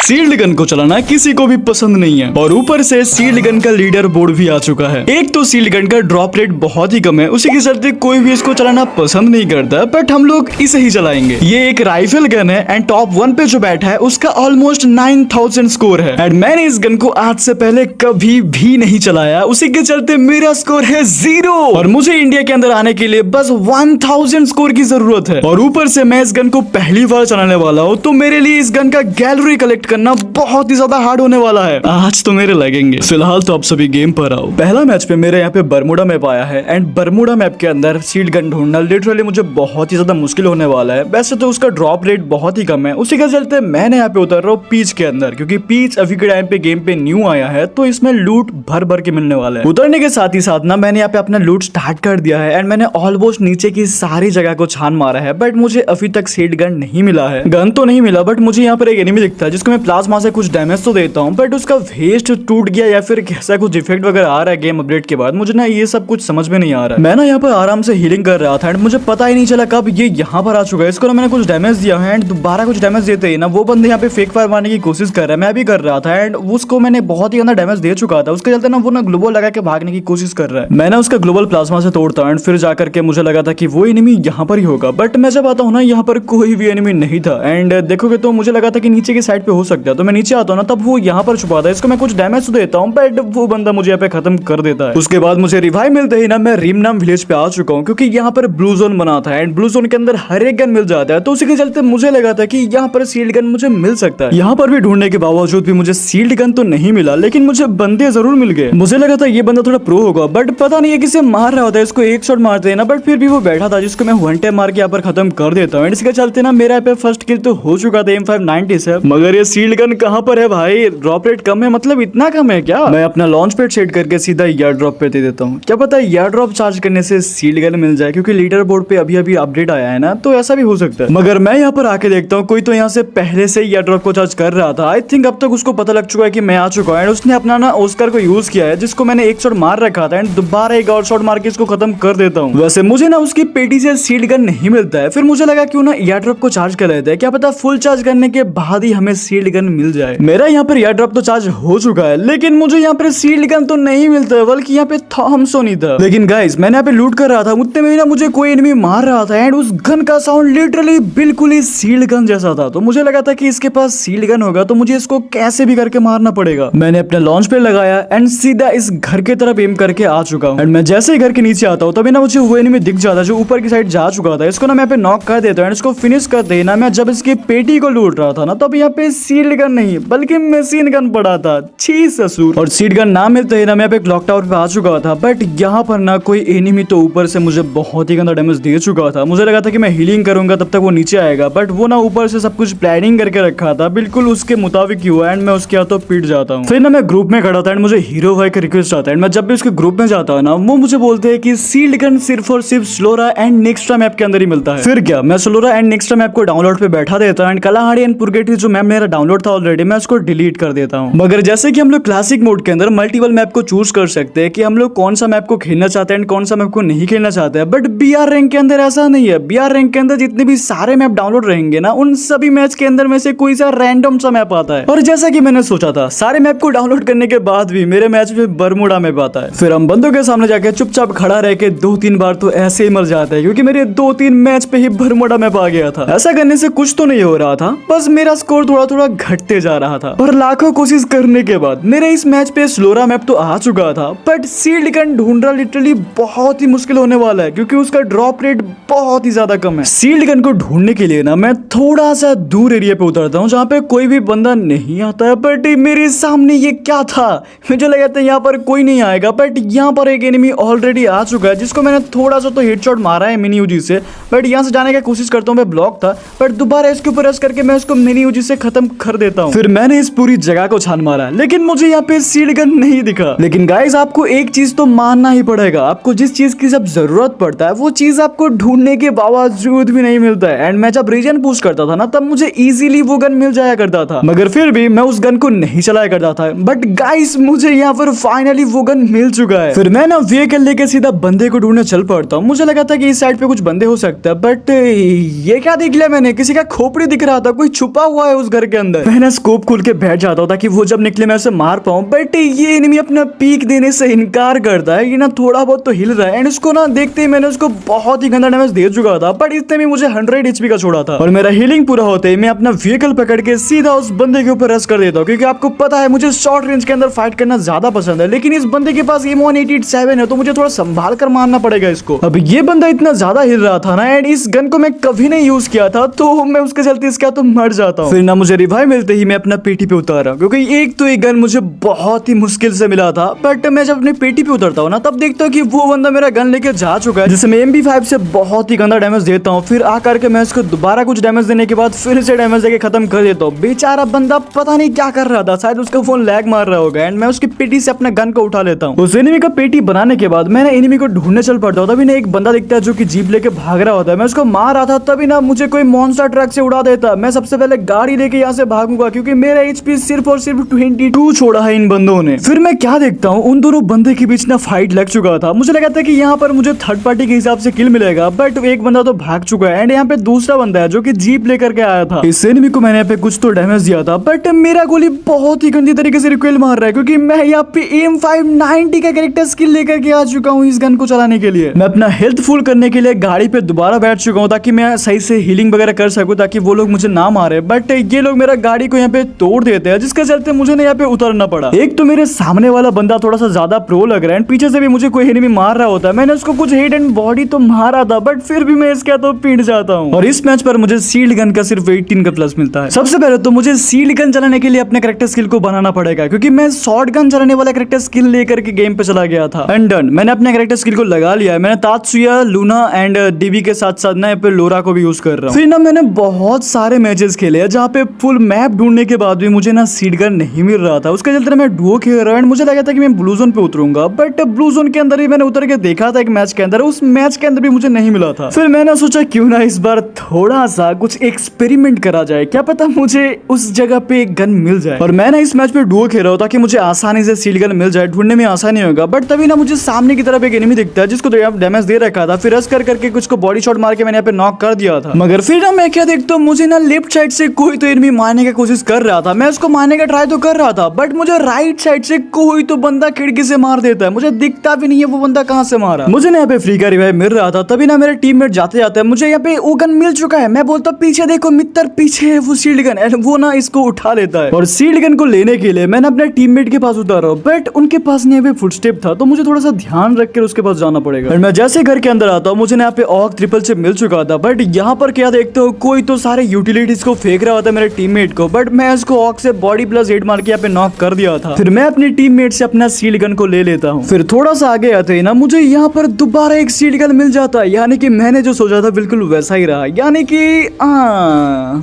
Sealed gun को चलाना किसी को भी पसंद नहीं है और ऊपर से सील्ड गन का लीडर बोर्ड भी आ चुका है। एक तो सील्ड गन का ड्रॉप रेट बहुत ही कम है, उसी के चलते कोई भी इसको चलाना पसंद नहीं करता, बट हम लोग इसे ही चलाएंगे। ये एक राइफल गन है एंड टॉप 1 पे जो बैठा है उसका ऑलमोस्ट 9000 स्कोर है एंड मैंने इस गन को आज से पहले कभी भी नहीं चलाया, उसी के चलते मेरा स्कोर है 0 और मुझे इंडिया के अंदर आने के लिए बस 1000 स्कोर की जरूरत है। और ऊपर से मैं इस गन को पहली बार चलाने वाला हूँ, तो मेरे लिए इस गन का गैलरी कलेक्ट करना बहुत ही ज्यादा हार्ड होने वाला है। आज तो मेरे लगेंगे। फिलहाल तो आप सभी गेम पर आओ। पहला मैच पे मेरे यहाँ पे बरमूडा मैप आया है एंड बरमूडा मैप के अंदर सील्ड गन ढूंढना लिटरली मुझे बहुत ही ज्यादा मुश्किल होने वाला है। वैसे तो उसका ड्रॉप रेट बहुत ही कम है, उसी के चलते मैंने यहाँ पे उतर रहा हूँ पीच के अंदर, क्योंकि पीच अभी के टाइम पे गेम पे न्यू आया है तो इसमें लूट भर भर के मिलने वाला है। उतरने के साथ ही साथ ना मैंने यहाँ पे अपना लूट स्टार्ट कर दिया है एंड मैंने ऑलमोस्ट नीचे की सारी जगह को छान मारा है, बट मुझे अभी तक सील्ड गन नहीं मिला है। गन तो नहीं मिला, बट मुझे यहाँ पर एक एनिमी दिखता है जिसको मैं प्लाज्मा से कुछ डैमेज तो देता हूँ, बट उसका वेस्ट टूट गया या फिर कैसा कुछ इफेक्ट वगैरह आ रहा है गेम अपडेट के बाद, मुझे ना ये सब कुछ समझ में नहीं आ रहा है। मैं ना यहाँ पर आराम से हीलिंग कर रहा था एंड मुझे पता ही नहीं चला कब ये यहाँ पर आ चुका है। इसको ना मैंने कुछ डैमेज दिया है एंड दोबारा कुछ डैमेज देते ही ना वो बंदे यहाँ पे फेक फायर मारने की कोशिश कर रहा है, मैं भी कर रहा था एंड उसको मैंने बहुत ही ज्यादा डैमेज दे चुका था। उसके चलते ना वो ना ग्लोबल लगा के भागने की कोशिश कर रहा है। मैं ना उसका ग्लोबल प्लाज्मा से तोड़ता एंड फिर जाकर के मुझे लगा था कि वो एनिमी यहाँ पर ही होगा, बट मैं जब आता हूँ ना यहाँ पर कोई भी एनिमी नहीं था एंड देखोगे तो मुझे लगा था कि नीचे की साइड पे हो सकता है, तो मैं नीचे आता हूँ ना तब वो यहाँ पर छुपा था। इसको मैं कुछ डैमेज तो देता हूँ बट वो बंदा मुझे यहाँ पे खत्म कर देता है। उसके बाद मुझे रिवाइव मिलते ही ना मैं रिमनाम विलेज पे आ चुका हूँ, क्योंकि यहाँ पर ब्लू जोन बना था एंड ब्लू जोन के अंदर हर एक गन मिल जाता है, तो उसी के चलते मुझे लगा था कि यहाँ पर सील्ड गन मुझे मिल सकता है। यहाँ पर भी ढूंढने के बावजूद भी मुझे सील्ड गन तो नहीं मिला, लेकिन मुझे बंदे जरूर मिल गए। मुझे लगा था ये बंदा थोड़ा प्रो होगा, बट पता नहीं है किसे मार रहा होता है। इसको एक शॉट मारते हैं ना, बट फिर भी वो बैठा था जिसको मैं वन टाइम मार के यहाँ पर खत्म कर देता हूँ। इसके चलते ना मेरा यहाँ पे फर्स्ट किल तो हो चुका था M590 से। मगर ये सील्ड गन कहाँ पर है भाई? ड्रॉप रेट कम है, मतलब इतना कम है क्या? मैं अपना लॉन्च पैड सेट करके सीधा एयर ड्रॉप पे दे देता हूँ। क्या पता एयर ड्रॉप चार्ज करने से सील्ड गन मिल जाए, क्योंकि लीडर बोर्ड पे अभी अभी अपडेट आया है ना, तो ऐसा भी हो सकता है। मगर मैं यहाँ पर आके देखता हूँ कोई तो यहाँ से पहले से एयर ड्रॉप को चार्ज कर रहा था। आई थिंक अब तक उसको पता लग चुका है कि मैं आ चुका हूँ एंड उसने अपना ना ऑस्कर को यूज किया है, जिसको मैंने एक शॉट मार रखा था एंड दोबारा एक और शॉट मार के इसको खत्म कर देता हूँ। वैसे मुझे ना उसकी पेटी से सील्ड गन नहीं मिलता है, फिर मुझे लगा क्यों ना एयर ड्रॉप को चार्ज कर लेते हैं, क्या पता फुल चार्ज करने के बाद ही हमें सील्ड गन मिल जाए। मेरा यहाँ पर एयर ड्रॉप तो चार्ज हो चुका है, लेकिन मुझे यहाँ पर सील्ड गन तो नहीं मिलता है, बल्कि यहाँ पे थॉमसन था। लेकिन गाइस मैंने यहाँ पे लूट कर रहा था, उतने में ना मुझे कोई एनिमी मार रहा था एंड उस गन का साउंड लिटरली बिल्कुल ही सील्ड गन जैसा था, तो मुझे लगा था कि इसके पास सील्ड गन होगा तो मुझे इसको कैसे भी करके मारना पड़ेगा। मैंने अपने लॉन्च पे लगाया एंड सीधा इस घर के तरफ एम करके आ चुका हूँ एंड मैं जैसे ही घर के नीचे आता हूँ तभी ना मुझे वो एनिमी दिख जाता जो ऊपर की साइड जा चुका था। इसको ना मैं पे नॉक कर देता हूँ एंड इसको फिनिश कर देना। मैं जब इसकी पेटी को लूट रहा था ना तब यहाँ पे सील्ड गन नहीं बल्कि मशीन गन पड़ा था। छी ससुर। और सील्ड गन ना मिलते ही ना मैं पे क्लॉक टावर पे आ चुका था, बट यहाँ पर ना कोई एनिमी तो ऊपर से मुझे बहुत ही गंदा डैमेज दे चुका था। मुझे लगा था कि मैं हीलिंग करूंगा तब तक वो नीचे आएगा, बट वो ना ऊपर से सब कुछ प्लानिंग करके रखा था, बिल्कुल उसके मुताबिक ही हुआ एंड मैं उसके हाथों पीट जाता हूँ। फिर ना मैं ग्रुप में खड़ा था एंड मुझे हीरो भाई का रिक्वेस्ट आता है। मैं जब भी उसके ग्रुप में जाता हूँ ना वो मुझे बोलते हैं कि सील्ड गन सिर्फ और सिर्फ स्लोरा एंड नेक्स्ट्रा मैप के अंदर ही मिलता है। फिर क्या, मैं स्लोरा एंड नेक्स्ट्रा मैप को डाउनलोड पे बैठा देता हूँ एंड कलाहाड़ी एंड पुरगेटी जो मैप मेरा डाउनलोड था ऑलरेडी मैं उसको डिलीट कर देता हूँ। मगर जैसे कि हम लोग क्लासिक मोड के अंदर मल्टीपल मैप को चूज कर सकते हैं कि हम लोग कौन सा मैप को खेलना चाहते हैं एंड कौन सा मैप को नहीं खेलना चाहते हैं, बट BR रैंक के अंदर ऐसा नहीं है। BR रैंक के अंदर जितने भी सारे मैप डाउनलोड रहेंगे ना उन सभी मैच के अंदर में से कोई सा रैंडम सा मैप आता है। और जैसा कि मैंने सोचा था सारे मैप को डाउनलोड करने के बाद भी मेरे मैच में बरमूडा मैप आता है। फिर हम बंदों के सामने जाके चुपचाप खड़ा रह के 2-3 बार तो ऐसे ही मर जाता है, क्योंकि मेरे 2-3 मैच पे ही बरमूडा मैप आ गया था। ऐसा करने से कुछ तो नहीं हो रहा था, बस मेरा स्कोर थोड़ा थोड़ा घटते जा रहा था। और लाखों कोशिश करने के बाद मेरे इस मैच पे स्लोरा मैप तो आ चुका था, बट सील्ड गन ढूंढना लिटरली बहुत ही मुश्किल होने वाला है, क्योंकि उसका ड्रॉप रेट बहुत ही ज्यादा कम है। सील्ड गन को ढूंढने के लिए ना मैं थोड़ा सा दूर एरिया पे उतरता हूँ जहाँ पे कोई भी बंदा नहीं आता है, बट मेरे सामने ये क्या था? मुझे लगा था यहाँ पर कोई नहीं आएगा, बट यहाँ पर एक एनिमी ऑलरेडी आ चुका है जिसको मैंने थोड़ा सा तो हेडशॉट मारा है मिनी यूजी से, बट यहाँ से जाने की कोशिश करता हूँ। मैं ब्लॉक था, बट दोबारा इसके ऊपर रश करके मैं इसको मिनी यूजी से खत्म कर देता हूँ। फिर मैंने इस पूरी जगह को छान मारा, लेकिन मुझे यहाँ पे सील्ड गन नहीं दिखा। लेकिन गाइस आपको एक चीज तो मानना ही पड़ेगा, आपको जिस चीज की जब जरूरत पड़ता है वो चीज आपको ढूंढने के बावजूद भी नहीं मिलता है। एंड मैं जब रीजन पुश करता था ना तब मुझे इजीली वो गन मिल जाया करता था, मगर फिर भी मैं उस गन को नहीं चलाया करता था। बट गाइस मुझे यहाँ पर फाइनली वो गन मिल चुका है। फिर मैं ना व्हीकल लेके सीधा बंदे को ढूंढने चल पड़ता हूँ। मुझे लगा था कि इस साइड पे कुछ बंदे हो सकते हैं, बट ये क्या देख लिया मैंने, किसी का खोपड़ी दिख रहा था, कोई छुपा हुआ है उस घर के अंदर। अंदर। मैं ना स्कोप खोल के बैठ जाता हूँ ताकि वो जब निकले मैं उसे मार पाऊँ, बट ये एनिमी अपना पीक देने से इनकार करता है। ये ना थोड़ा बहुत तो हिल रहा है एंड इसको ना देखते ही मैंने उसको बहुत ही गंदा डैमेज दे चुका था, बट इसने भी मुझे 100 HP का छोड़ा था। और मेरा हीलिंग पूरा होते ही मैं अपना व्हीकल पकड़ के सीधा उस बंदे के ऊपर रश कर देता हूँ, क्योंकि आपको पता है मुझे शॉर्ट रेंज के अंदर फाइट करना ज्यादा पसंद है, लेकिन इस बंदे के पास M187 है तो मुझे थोड़ा संभाल कर मारना पड़ेगा इसको। अब ये बंदा इतना ज्यादा हिल रहा था ना एंड इस गन को मैं कभी नहीं यूज किया था, तो मैं उसके चलते इसका तो मर जाता हूँ। फिर ना मुझे रिवाइव मिलते ही मैं अपना पेटी पे उतारा, क्योंकि एक तो ये गन मुझे बहुत ही मुश्किल से मिला था, बट मैं जब अपनी पेटी पे उतरता हूँ ना तब देखता हूँ कि वो बंदा मेरा गन लेके जा चुका है, जिससे मैं MP5 से बहुत ही गंदा डैमेज देता हूँ। फिर आकर के मैं इसको दोबारा कुछ डैमेज देने के बाद फिर से डैमेज देके खत्म कर देता हूँ। बेचारा बंदा पता नहीं क्या कर रहा था, शायद उसका फोन लैग मार रहा होगा एंड मैं उसकी पेटी से अपना गन को उठा लेता हूँ। उस एनिमी का पेटी बनाने के बाद मैंने एनिमी को ढूंढने चल पड़ता हूँ। तभी ना एक बंदा दिखता है जो कि जीप लेके भाग रहा होता है। मैं उसको मार रहा था तभी ना मुझे कोई मॉन्स्टर ट्रक से उड़ा देता। मैं सबसे पहले गाड़ी लेके यहाँ से भागूंगा, क्योंकि मेरा HP सिर्फ और सिर्फ 22 छोड़ा है इन बंदों ने। फिर मैं क्या देखता हूँ, उन दोनों बंदे के बीच ना फाइट लग चुका था। मुझे लगा था कि यहाँ पर मुझे थर्ड पार्टी के हिसाब से किल मिलेगा, बट एक बंदा तो भाग चुका है एंड यहाँ पे दूसरा बंदा है जो कि जीप लेकर के आया था। इस एनिमी को मैंने यहाँ पे कुछ तो डैमेज दिया था, बट मेरा गोली बहुत ही गंदी तरीके से रिकॉइल मार रहा है, क्योंकि मैं यहाँ पे M590 का कैरेक्टर स्किल लेकर के आ चुका हूँ इस गन को चलाने के लिए। मैं अपना हेल्थ फुल करने के लिए गाड़ी पे दोबारा बैठ चुका हूँ ताकि मैं सही से हीलिंग वगैरह कर सकूँ, ताकि वो लोग मुझे ना मारे। बट ये लोग मेरा गाड़ी को यहाँ पे तोड़ देते हैं, जिसके चलते मुझे ना यहाँ पे उतरना पड़ा। एक तो मेरे सामने वाला बंदा थोड़ा सा ज्यादा प्रो लग रहा है, पीछे से भी मुझे कोई एनिमी मार रहा होता है। मैंने उसको कुछ हेड एंड बॉडी तो मारा था, बट फिर भी मैं इसका तो पीट जाता हूँ। और इस मैच पर मुझे सील्ड गन का सिर्फ 18 का प्लस मिलता है। सबसे पहले तो मुझे सील्ड गन चलाने के लिए अपने कैरेक्टर स्किल को बनाना पड़ेगा, क्योंकि मैं शॉर्ट गन चलाने वाला कैरेक्टर स्किल लेकर के गेम पे चला गया था। एंड डन, मैंने अपने कैरेक्टर स्किल को लगा लिया है। मैंने तात्सुया, लूना एंड डीबी के साथ साथ ना यहाँ पे लोरा को भी यूज कर रहा हूँ। फिर ना मैंने बहुत सारे मैचेस खेले हैं जहाँ पे फुल मैप ढूंढने के बाद भी मुझे ना सीड गन नहीं मिल रहा था। उसके चलते मैं डुओ खेल रहा हूँ। मुझे लगा था कि मैं ब्लू जोन पे उतरूंगा, बट ब्लू जोन के अंदर ही मैंने उतर के देखा था एक मैच के अंदर, उस मैच के अंदर भी मुझे नहीं मिला था। फिर मैंने सोचा क्यों ना इस बार थोड़ा सा कुछ एक्सपेरिमेंट करा जाए, क्या पता मुझे उस जगह पे एक गन मिल जाए। और मैं ना इस मैच पे डुओ खेल रहा हूँ ताकि मुझे आसानी से सील गन मिल जाए, ढूंढने में आसानी होगा। बट तभी ना मुझे सामने की तरफ एक एनिमी दिखता है जिसको डैमेज दे रखा था। फिर रश कर करके कुछ को बॉडी शॉट मार के मैंने यहाँ पे नॉक कर दिया था। मगर फिर ना मैं क्या देखता हूँ, मुझे ना लेफ्ट साइड से कोई तो एनिमी मारने की कोशिश कर रहा था। मैं उसको मारने का ट्राई तो कर रहा था, बट मुझे राइट साइड से कोई तो बंदा खिड़की से मार देता है। मुझे दिखता भी नहीं है वो बंदा कहाँ से मारा। मुझे ना यहाँ पे फ्री का रिवाइव मिल रहा था, तभी ना मेरे टीममेट जाते जाते मुझे यहाँ पे वो गन मिल चुका है। मैं बोलता पीछे देखो मित्र, पीछे है वो शील्ड गन, एंड वो ना इसको उठा लेता है। और शील्ड गन को लेने के लिए मैंने अपने टीममेट के पास उतारा, बट उनके पास नहीं पे फुटस्टेप था, तो मुझे थोड़ा सा ध्यान रख कर उसके पास जाना पड़ेगा। मैं जैसे घर के अंदर आता हूँ, मुझे यहाँ पे ऑग ट्रिपल चिप मिल चुका था, बट यहाँ पर क्या देखते हो, कोई तो सारे यूटिलिटीज को फेंक रहा होता है मेरे टीममेट को, बट मैं इसको ऑग से बॉडी प्लस हेड मार के यहाँ पे नॉक कर दिया था। फिर मैं अपने टीममेट से अपना शील्ड गन को ले लेता हूँ। फिर थोड़ा सा आगे आते ही ना मुझे यहाँ पर दोबारा एक शील्ड गन मिल जाता है, यानी कि मैंने जो सोचा था बिल्कुल वैसा ही रहा, यानी कि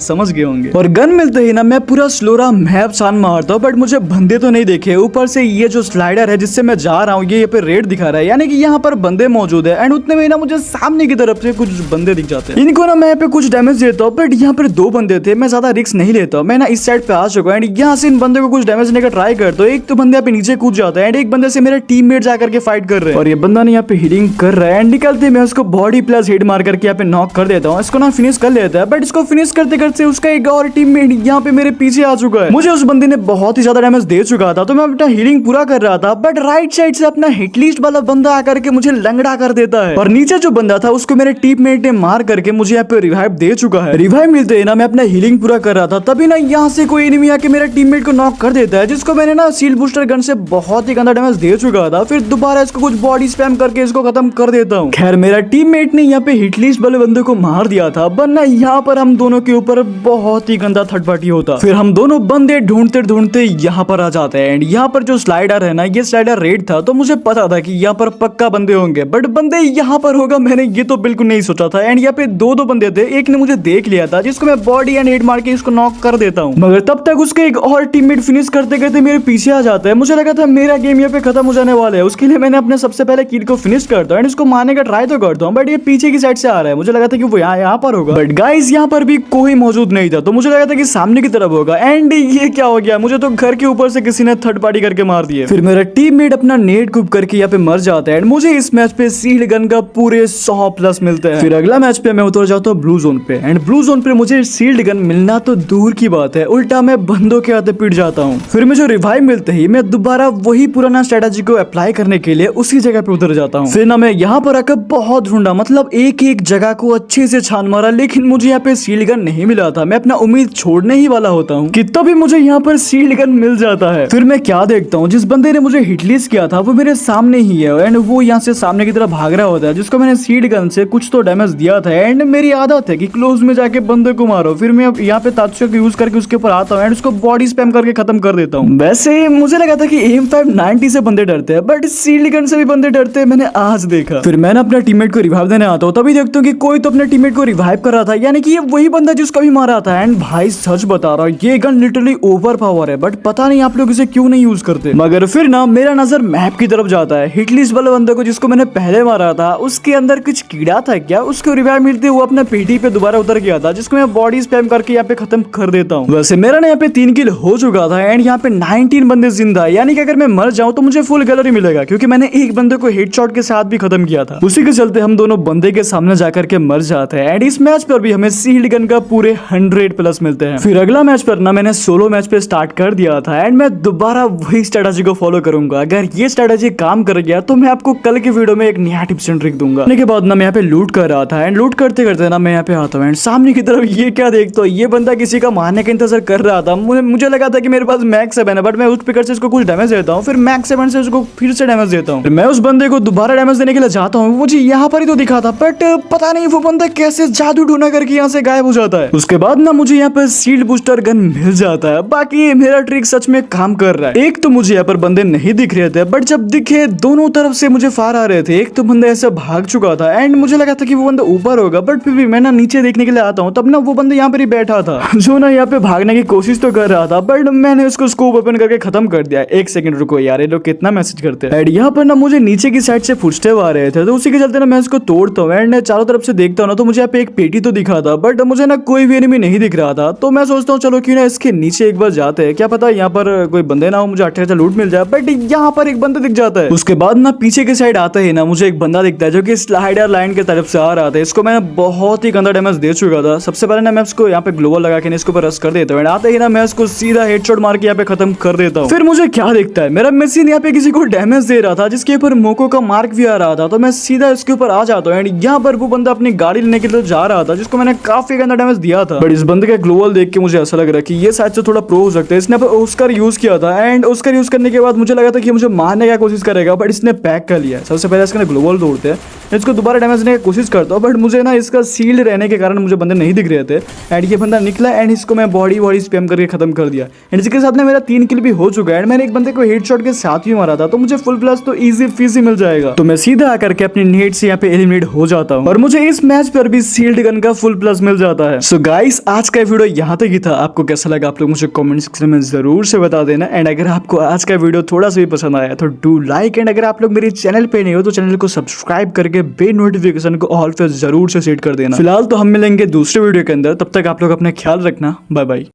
समझ गए होंगे। और गन मिलते ही ना मैं पूरा स्लोरा मैप छान मारता हूँ, बट मुझे बंदे तो नहीं देखे। ऊपर से ये जो स्लाइडर है जिससे मैं जा रहा हूँ, ये पे रेड दिखा रहा है, यानी कि यहाँ पर बंदे मौजूद है। एंड उतने में ना मुझे सामने की तरफ से कुछ बंदे दिख जाते हैं। इनको ना मैं पे कुछ डैमेज देता हूँ, बट यहाँ पर 2 बंदे थे, मैं ज्यादा रिस्क नहीं लेता। मैं ना इस साइड पे आ चुका हूँ एंड यहाँ से इन बंदे को कुछ डैमेज देने का ट्राई करता हूँ। एक तो बंदे यहाँ पे नीचे कूद जाता है एंड एक बंदे से मेरे टीममेट जाकर के फाइट कर रहे हैं, और ये बंदा ने यहाँ पे हीलिंग कर रहा है। एंड निकलते मैं उसको बॉडी प्लस हेड मार करके यहाँ पे नॉक कर देता हूँ। इसको ना फिनिश कर लेता है, बट इसको फिनिश करते करते उसका एक और टीममेट यहाँ पे मेरे पीछे आ चुका है। मुझे उस बंदे ने बहुत ही ज्यादा डैमेज दे चुका था, तो मैं अपना हीलिंग पूरा कर रहा था, बट राइट साइड से अपना हिट लिस्ट वाला बंदा आकर के मुझे लंगड़ा कर देता है। और नीचे जो बंदा था उसको मेरे टीममेट ने मार करके मुझे यहाँ पे रिवाइव दे चुका है। रिवाइव मिलते ही ना मैं अपना हीलिंग पूरा कर रहा था, तभी ना यहाँ से कोई एनिमी आके मेरे टीममेट को नॉक कर देता है, जिसको मैंने ना शील्ड बूस्टर गन से बहुत ही गंदा डैमेज दे चुका था। फिर दोबारा इसको कुछ बॉडी स्पैम करके इसको खत्म कर देता हूँ। खैर मेरा टीममेट ने यहाँ पे हिट लिस्ट वाले बंदे को मार दिया था, वरना यहाँ पर हम दोनों के ऊपर बहुत ही गंदा थर्ड पार्टी होता। फिर हम दोनों बंदे ढूंढते ढूंढते यहाँ पर आ जाते हैं। एंड यहाँ पर जो स्लाइडर है ना, ये स्लाइडर रेड था, तो मुझे पता था कि यहाँ पर पक्का बंदे होंगे, बट बंदे यहाँ पर होगा मैंने ये तो बिल्कुल नहीं सोचा था। एंड यहाँ पे 2 बंदे थे, एक ने मुझे देख लिया था जिसको मैं बॉडी एंड हेड मार के इसको नॉक कर देता हूँ, मगर तब तक उसके एक और टीममेट फिनिश करते करते मेरे पीछे आ जाता है। मुझे लगा था मेरा गेम यहाँ पे खत्म हो जाने वाला है, उसके लिए मैंने अपने सबसे पहले किल को फिनिश करता हूँ एंड इसको मारने का ट्राई तो करता हूँ, बट ये पीछे की साइड से आ रहा है। मुझे लगा था कि वो यहाँ पर होगा, बट गाइस यहाँ पर भी कोई मौजूद नहीं था, तो मुझे लगा था कि सामने की तरफ होगा। एंड ये क्या हो गया, मुझे तो घर के ऊपर से किसी ने थर्ड पार्टी करके मार दिया। फिर मेरा टीममेट अपना नेट कूप करके यहाँ पे मर जाता है एंड मुझे इस मैच पे शील्ड गन का पूरे 100+ मिलता है। फिर अगला मैच पे मैं उतर जाता हूँ ब्लू जोन पे, एंड ब्लू जोन पे मुझे शील्ड गन मिलना तो दूर की बात है, उल्टा मैं बंदों के हाथे पिट जाता हूँ। फिर मुझे रिवाइव मिलते ही मैं दोबारा वही पुराना स्ट्रेटेजी को अप्लाई करने के लिए उसी जगह पे उतर जाता हूँ। फिर ना मैं यहाँ पर आकर बहुत ढूंढा, मतलब एक एक जगह को अच्छे से छान मारा, लेकिन मुझे यहाँ पे शील्ड गन नहीं मिला था। मैं अपना उम्मीद छोड़ने ही वाला होता हूँ कि तभी मुझे यहाँ पर शील्ड गन मिल जाता है। फिर मैं क्या देखता हूँ, जिस बंदे ने मुझे हिटलिस्ट किया था वो मेरे सामने ही है एंड वो यहाँ से सामने की तरफ भाग रहा होता है, जिसको मैंने शील्ड गन से कुछ तो डैमेज दिया था। एंड मेरी आदत है कि क्लोज में जाके बंदे को मारो। फिर मैं यहाँ पे तात्विक यूज करके उसके ऊपर आता हूँ एंड उसको बॉडी स्पैम करके खत्म कर देता हूँ। वैसे मुझे लगा था कि M590 से बंदे डरते हैं, बट शील्ड गन से भी बंदे डरते हैं, मैंने आज देखा। फिर मैंने अपने टीममेट को रिवाइव देने आता हूँ, तभी देखता हूँ कि कोई तो अपने टीममेट को रिवाइव कर रहा था, यानी कि ये वही बंदा जिसको भी मारा था। एंड भाई सच बता रहा हूँ, ये गन लिटरली ओवर पावर है, बट पता नहीं आप लोग इसे क्यों नहीं यूज करते। मगर फिर ना मेरा नजर मैप की तरफ जाता है। हिटलिस्ट वाले बंदे को जिसको मैंने पहले मारा था, उसके अंदर कुछ कीड़ा था क्या, उसको रिवाइव मिलते हुए अपने पेटी पे दोबारा उतर गया था, जिसको मैं बॉडी स्पैम करके यहाँ पे खत्म कर देता हूँ। वैसे मेरा ना यहाँ पे 3 किल हो चुका था एंड यहाँ पे 19 बंदे जिंदा है, यानी कि अगर मैं मर जाऊं तो मुझे फुल गैलरी मिलेगा, क्योंकि मैंने एक बंदे को हेडशॉट के साथ भी खत्म किया था। उसी के चलते हम दोनों बंदे के सामने जाकर के मर जाते हैं एंड इस मैच पर भी हमें शील्ड गन का पूरे 100+ मिलते हैं। फिर अगला मैच पर ना मैंने सोलो मैच पे स्टार्ट कर दिया था एंड मैं दोबारा वही स्ट्रेटेजी को फॉलो करूंगा। अगर ये स्ट्रेटेजी काम कर गया तो मैं आपको कल की वीडियो में एक नया टिप्स एंड ट्रिक दूंगा। के बाद ना मैं यहाँ पे लूट कर रहा था एंड लूट करते करते ना मैं यहाँ पे आता हूँ एंड सामने की तरफ ये क्या देखता हूँ, ये बंदा किसी का मारने का इंतजार कर रहा था। मुझे लगा था कि मेरे पास मैक्स 7 है, बट मैं उस पिकर से इसको कुछ डैमेज देता हूँ, फिर मैक्स 7 से उसको फिर से डैमेज देता हूँ। मैं उस बंदे को दोबारा डैमेज देने के लिए जाता हूँ, मुझे यहाँ पर ही तो दिखा था, बट पता नहीं वो बंदा कैसे जादू ढूंढा करके यहाँ से गायब हो जाता है। उसके बाद ना मुझे यहाँ पर शील्ड बूस्टर गन मिल जाता है। बाकी मेरा ट्रिक सच में काम कर रहा है। एक तो मुझे यहाँ पर बंदे नहीं दिख रहे थे, बट जब दिखे दोनों तरफ से मुझे फार आ रहे थे। एक तो बंदा ऐसे भाग चुका था एंड मुझे लगा था कि वो बंदा ऊपर होगा, बट फिर भी मैं ना नीचे देखने के लिए आता हूँ, तब ना वो बंदा यहाँ पर ही बैठा था, जो ना यहाँ पे भागने की कोशिश तो कर रहा था, बट मैंने उसको स्कोप ओपन करके खत्म कर दिया। एक सेकंड रुको यार, ये लोग कितना मैसेज करते हैं। एंड यहाँ पर ना मुझे नीचे की साइड से फुटस्टेप आ रहे थे, तो उसी के चलते ना मैं इसको तोड़ता हूँ एंड चारों तरफ से देखता हूँ ना, तो मुझे यहाँ पे एक पेटी तो दिखा था, बट मुझे ना कोई भी एनिमी नहीं दिख रहा था। तो मैं सोचता हूँ चलो क्यों ना इसके नीचे एक बार जाते हैं, क्या पता यहाँ पर कोई बंदे ना हो, मुझे 8 लूट मिल जाए। बट यहाँ पर एक बंदा दिख जाता है। उसके बाद ना पीछे की साइड आता है ना, मुझे एक बंदा दिखता है जो कि स्लाइडर लाइन की तरफ से आ रहा था। इसको मैंने बहुत ही गंदा डैमेज दे चुका था। सबसे पहले ना मैं इसको यहाँ पे ग्लोबल लगा के इसके ऊपर रश कर देता हूँ, आते ही ना मैं इसको सीधा हेडशॉट मार के यहाँ पे खत्म कर देता हूँ। फिर मुझे क्या दिखता है, मेरा मशीन यहाँ पे किसी को डैमेज दे रहा था, जिसके ऊपर मोको का मार्क भी आ रहा था, तो मैं सीधा इसके ऊपर आ जाता हूँ एंड यहाँ पर वो बंदा अपनी गाड़ी लेने के लिए जा रहा था, जिसको मैंने काफी गंदा डैमेज दिया था। बट इस बंदे का ग्लोबल देख के मुझे ऐसा लग रहा है कि ये शायद से थोड़ा प्रो हो सकता है। इसने उसका यूज किया था एंड उसका यूज करने के बाद मुझे लगा था कि मुझे मारने की कोशिश करेगा, बट इसने पैक कर लिया। सबसे पहले इसका ग्लोबल तोड़ते हैं, इसको दोबारा डैमेज देने की कोशिश करता हूँ, बट मुझे ना इसका सील्ड रहने के कारण मुझे बंदे नहीं दिख रहे थे एंड ये बंदा निकला एंड इसको मैं बॉडी स्पैम करके खत्म कर दिया। एंड इसके साथ में मेरा 3 किल भी हो चुका है एंड मैंने एक बंदे को हेडशॉट के साथ ही मारा था, तो मुझे फुल प्लस तो इजी फीजी मिल जाएगा। तो मैं सीधा आकर के अपनी नेट से यहाँ पे एलिमिनेट हो जाता हूँ और मुझे इस मैच पर भी शील्ड गन का फुल प्लस मिल जाता है। सो गाइस, आज का वीडियो यहाँ तक ही था। आपको कैसा लगा आप लोग मुझे कमेंट सेक्शन में जरूर से बता देना। एंड अगर आपको आज का वीडियो थोड़ा सा भी पसंद आया तो डू लाइक, एंड अगर आप लोग मेरे चैनल पे नहीं हो तो चैनल को सब्सक्राइब करके बेल नोटिफिकेशन को ऑल पे जरूर से सेट कर देना। फिलहाल तो हम मिलेंगे दूसरे वीडियो के अंदर, तब तक आप लोग अपना ख्याल रखना। Bye bye.